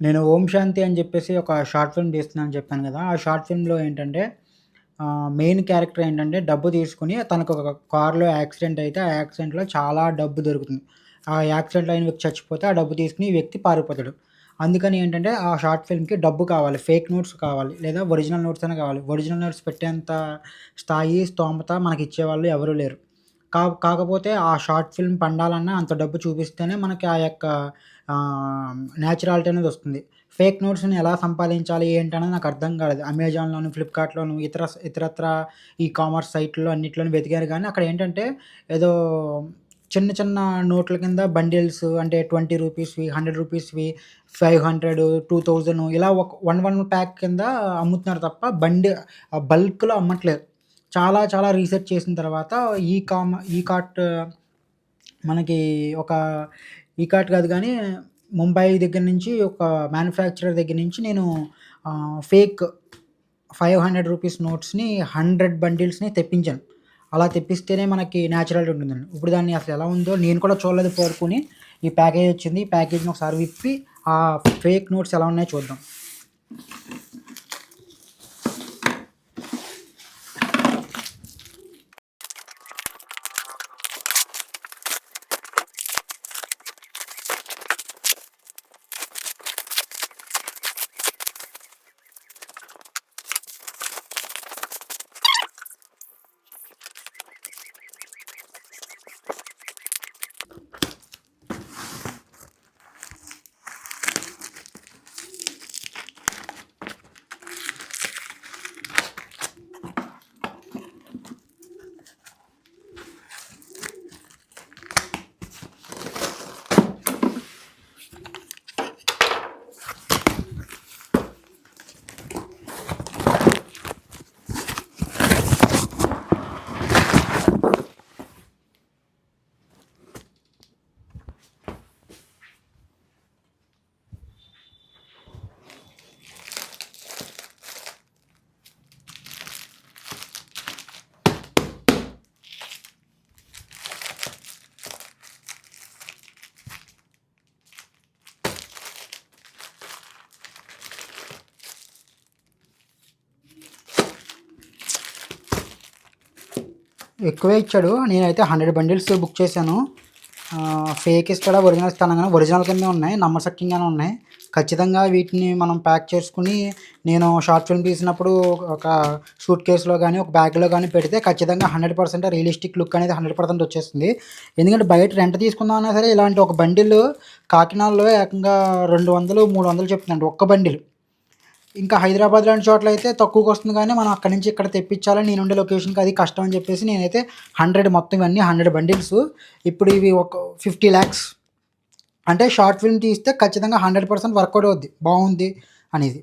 నేను 'ఓం శాంతి' అని జెప్పేసి ఒక షార్ట్ ఫిల్మ్ తీస్తున్నానని చెప్పాను గదా! ఆ షార్ట్ ఫిల్మ్‌లో ఏంటంటే మెయిన్ క్యారెక్టర్ ఏంటంటే డబ్బు తీసుకొని తనకొక కార్‌లో యాక్సిడెంట్ అయితే, ఆ యాక్సిడెంట్‌లో చాలా డబ్బు దొరుకుతుంది. ఆ యాక్సిడెంట్‌లో అయిన వ్యక్తి చచ్చిపోతే, ఆ డబ్బు తీసుకొని ఈ వ్యక్తి పారిపోతాడు. అందుకని ఏంటంటే ఆ షార్ట్ ఫిల్మ్‌కి డబ్బు కావాలి. ఫేక్ నోట్స్ కావాలి. లేదా ఒరిజినల్ నోట్స్ అయినా కావాలి. ఒరిజినల్ నోట్స్ పెట్టేంత స్థాయి, స్తోమత మనకిచ్చేవాళ్ళు ఎవరు లేరు. కాకపోతే ఆ షార్ట్ ఫిల్మ్ పండాలన్నా అంత డబ్బు చూపిస్తేనే మనకి ఆ యొక్క నేచురాలిటీ అనేదొస్తుంది. ఫేక్ నోట్స్‌ని ఎలా సంపాదించాలి ఏంటనేది నాకర్థం కాలేదు. అమెజాన్‌లోను, ఫ్లిప్‌కార్ట్‌లోను ఇతరత్రా ఈ కామర్స్ సైట్‌ల్లో అన్నిట్లోను వెతికాను గానీ అక్కడేంటంటే ఏదో చిన్న చిన్న నోట్ల కింద బండిల్స్ అంటే రూ. 20వి, రూ. 100వి, 500, 2000 ఇలా వన్ ప్యాక్ కింద అమ్ముతున్నారు తప్ప బల్క్‌లో అమ్మట్లేదు. చాలా చాలా రీసెర్చ్ చేసిన తర్వాత ఈకార్ట్ మనకి ఒక ఈకార్ట్ కాదు గానీ, ముంబై దగ్గర నుంచి ఒక మ్యానుఫ్యాక్చరర్ దగ్గర నుంచి నేను ఫేక్ రూ. 500 నోట్స్‌ని 100 బండిల్స్‌ని తెప్పించాను. అలా తెప్పిస్తేనే మనకి నేచురాలిటీ ఉంటుందండి. ఇప్పుడు దాన్ని అసలెలా ఉందో నేను కూడా చూడలేదు ఇప్పటివరకుని. ఈ ప్యాకేజ్ వచ్చింది. ఈ ప్యాకేజ్‌ని ఒకసారి విప్పి ఆ ఫేక్ నోట్స్ ఎలా ఉన్నాయో చూద్దాం. ఎక్కువే ఇచ్చాడు. నేనైతే 100 బండిల్స్ బుక్ చేశాను. ఫేక్ ఇస్తాడా? ఒరిజినల్ ఇస్తాడా అనగానే ఒరిజినల్ కిందే ఉన్నాయి. నమ్మశక్యంగానే ఉన్నాయి. ఖచ్చితంగా వీటిని మనం ప్యాక్ చేసుకొని నేను షార్ట్ ఫిల్మ్ తీసినప్పుడు ఒక సూట్ కేస్‌లో గానీ, ఒక బ్యాగ్‌లో గానీ పెడితే ఖచ్చితంగా 100% రియలిస్టిక్ లుక్ అనేది 100% వచ్చేస్తుంది. ఎందుకంటే బయట రెంట్ తీసుకుందామన్నా సరే ఇలాంటి ఒక బండిల్ కాకినాడలో ఏకంగా 200, 300 చెప్తుందండి ఒక్క బండిల్. ఇంకా హైదరాబాద్ లాంటి చోట్ల అయితే తక్కువకొస్తుంది గానీ, మనం అక్కడి నుంచి ఇక్కడ తెప్పించాలని నేనుండే లొకేషన్‌కి అది కష్టం అని చెప్పేసి నేనైతే 100 మొత్తం ఇవన్నీ 100 బండిల్స్. ఇప్పుడు ఇవి ఒక 50,00,000 అంటే షార్ట్ ఫిల్మ్ తీస్తే ఖచ్చితంగా 100% వర్కౌట్ అవుద్ది. బావుంది అనేది.